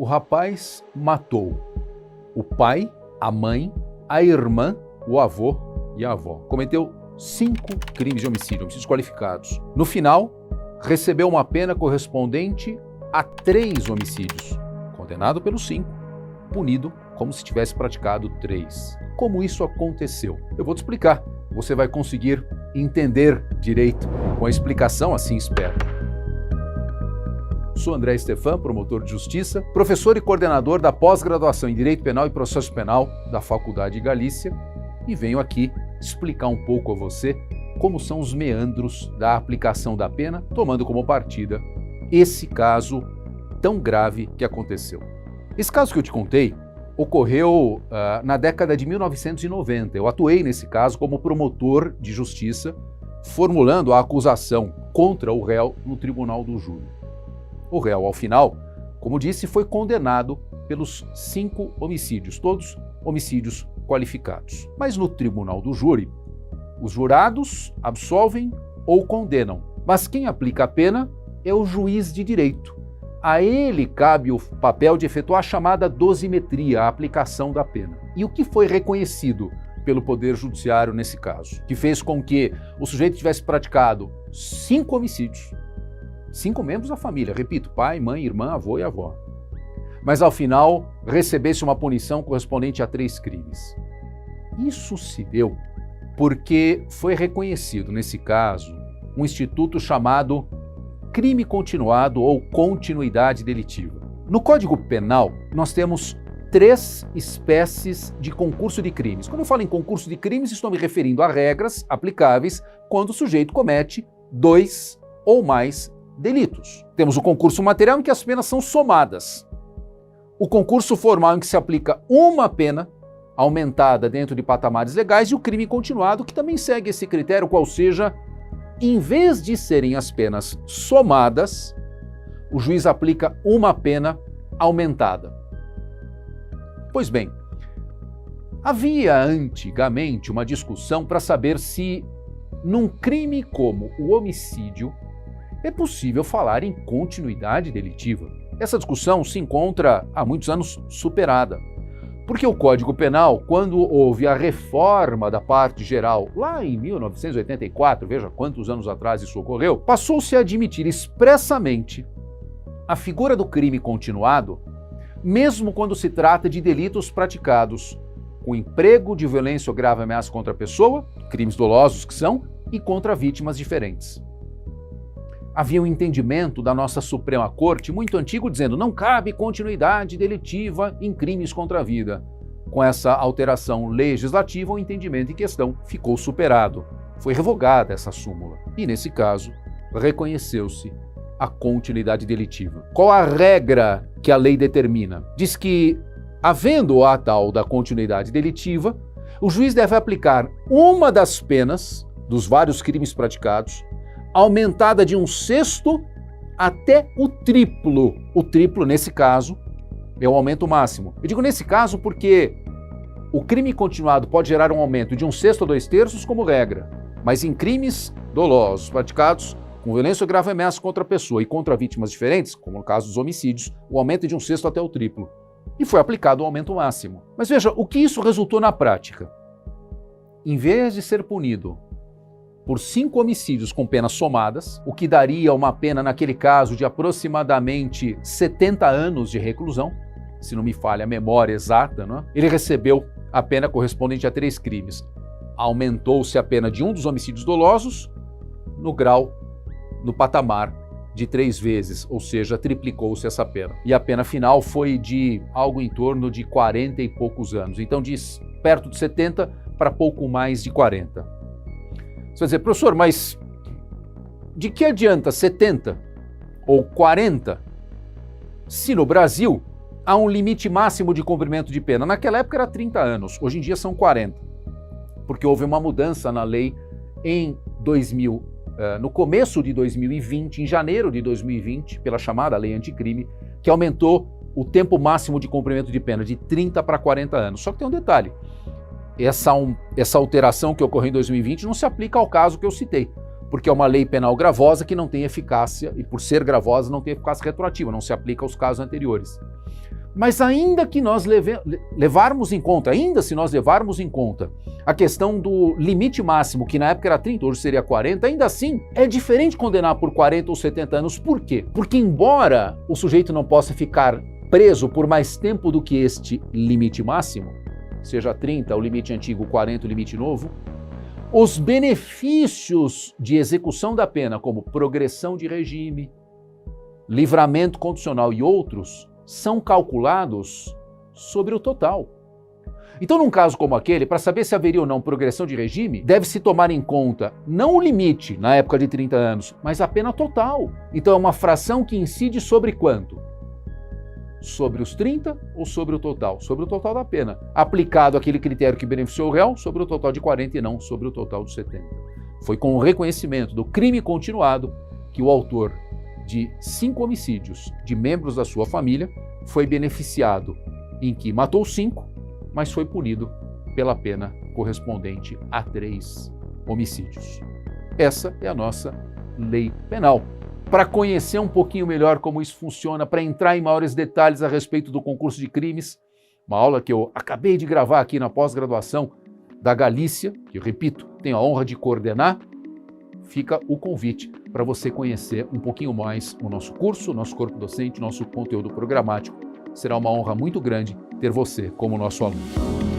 O rapaz matou o pai, a mãe, a irmã, o avô e a avó. Cometeu 5 crimes de homicídios qualificados. No final, recebeu uma pena correspondente a 3 homicídios. Condenado pelos 5, punido como se tivesse praticado 3. Como isso aconteceu? Eu vou te explicar. Você vai conseguir entender direito com a explicação, assim espero. Sou André Stefan, promotor de justiça, professor e coordenador da pós-graduação em Direito Penal e Processo Penal da Faculdade de Galícia e venho aqui explicar um pouco a você como são os meandros da aplicação da pena, tomando como partida esse caso tão grave que aconteceu. Esse caso que eu te contei ocorreu na década de 1990. Eu atuei nesse caso como promotor de justiça, formulando a acusação contra o réu no tribunal do júri. O réu, ao final, como disse, foi condenado pelos 5 homicídios, todos homicídios qualificados. Mas no tribunal do júri, os jurados absolvem ou condenam, mas quem aplica a pena é o juiz de direito. A ele cabe o papel de efetuar a chamada dosimetria, a aplicação da pena. E o que foi reconhecido pelo Poder Judiciário nesse caso? Que fez com que o sujeito tivesse praticado 5 homicídios, 5 membros da família, repito, pai, mãe, irmã, avô e avó. Mas ao final recebesse uma punição correspondente a 3 crimes. Isso se deu porque foi reconhecido nesse caso um instituto chamado crime continuado ou continuidade delitiva. No Código Penal, nós temos 3 espécies de concurso de crimes. Quando eu falo em concurso de crimes, estou me referindo a regras aplicáveis quando o sujeito comete 2 ou mais delitos. Temos o concurso material em que as penas são somadas. O concurso formal em que se aplica uma pena aumentada dentro de patamares legais e o crime continuado que também segue esse critério, qual seja, em vez de serem as penas somadas, o juiz aplica uma pena aumentada. Pois bem, havia antigamente uma discussão para saber se, num crime como o homicídio, é possível falar em continuidade delitiva. Essa discussão se encontra há muitos anos superada, porque o Código Penal, quando houve a reforma da parte geral, lá em 1984, veja quantos anos atrás isso ocorreu, passou-se a admitir expressamente a figura do crime continuado, mesmo quando se trata de delitos praticados com emprego de violência ou grave ameaça contra a pessoa, crimes dolosos que são, e contra vítimas diferentes. Havia um entendimento da nossa Suprema Corte muito antigo dizendo não cabe continuidade delitiva em crimes contra a vida. Com essa alteração legislativa, o entendimento em questão ficou superado. Foi revogada essa súmula. E, nesse caso, reconheceu-se a continuidade delitiva. Qual a regra que a lei determina? Diz que, havendo a tal da continuidade delitiva, o juiz deve aplicar uma das penas dos vários crimes praticados aumentada de 1/6 até o triplo. O triplo, nesse caso, é o aumento máximo. Eu digo nesse caso porque o crime continuado pode gerar um aumento de 1/6 a 2/3 como regra, mas em crimes dolosos praticados com violência ou grave ameaça contra a pessoa e contra vítimas diferentes, como no caso dos homicídios, o aumento é de 1/6 até o triplo. E foi aplicado o aumento máximo. Mas veja, o que isso resultou na prática? Em vez de ser punido por 5 homicídios com penas somadas, o que daria uma pena, naquele caso, de aproximadamente 70 anos de reclusão, se não me falha a memória exata, não é? Ele recebeu a pena correspondente a 3 crimes. Aumentou-se a pena de um dos homicídios dolosos no patamar de 3 vezes, ou seja, triplicou-se essa pena. E a pena final foi de algo em torno de 40 e poucos anos. Então, de perto de 70 para pouco mais de 40. Você vai dizer, professor, mas de que adianta 70 ou 40 se no Brasil há um limite máximo de cumprimento de pena? Naquela época era 30 anos, hoje em dia são 40, porque houve uma mudança na lei no começo de 2020, em janeiro de 2020, pela chamada Lei Anticrime, que aumentou o tempo máximo de cumprimento de pena de 30 para 40 anos. Só que tem um detalhe. Essa alteração que ocorreu em 2020 não se aplica ao caso que eu citei, porque é uma lei penal gravosa que não tem eficácia, e por ser gravosa não tem eficácia retroativa, não se aplica aos casos anteriores. Mas ainda que nós levarmos em conta, ainda se nós levarmos em conta a questão do limite máximo, que na época era 30, hoje seria 40, ainda assim é diferente condenar por 40 ou 70 anos. Por quê? Porque embora o sujeito não possa ficar preso por mais tempo do que este limite máximo, seja 30 o limite antigo, 40 o limite novo, os benefícios de execução da pena, como progressão de regime, livramento condicional e outros, são calculados sobre o total. Então, num caso como aquele, para saber se haveria ou não progressão de regime, deve-se tomar em conta não o limite, na época de 30 anos, mas a pena total. Então, é uma fração que incide sobre quanto? Sobre os 30 ou sobre o total? Sobre o total da pena. Aplicado aquele critério que beneficiou o réu, sobre o total de 40 e não sobre o total de 70. Foi com o reconhecimento do crime continuado que o autor de 5 homicídios de membros da sua família foi beneficiado em que matou 5, mas foi punido pela pena correspondente a 3 homicídios. Essa é a nossa lei penal. Para conhecer um pouquinho melhor como isso funciona, para entrar em maiores detalhes a respeito do concurso de crimes, uma aula que eu acabei de gravar aqui na pós-graduação da Galícia, que eu repito, tenho a honra de coordenar, fica o convite para você conhecer um pouquinho mais o nosso curso, o nosso corpo docente, nosso conteúdo programático. Será uma honra muito grande ter você como nosso aluno.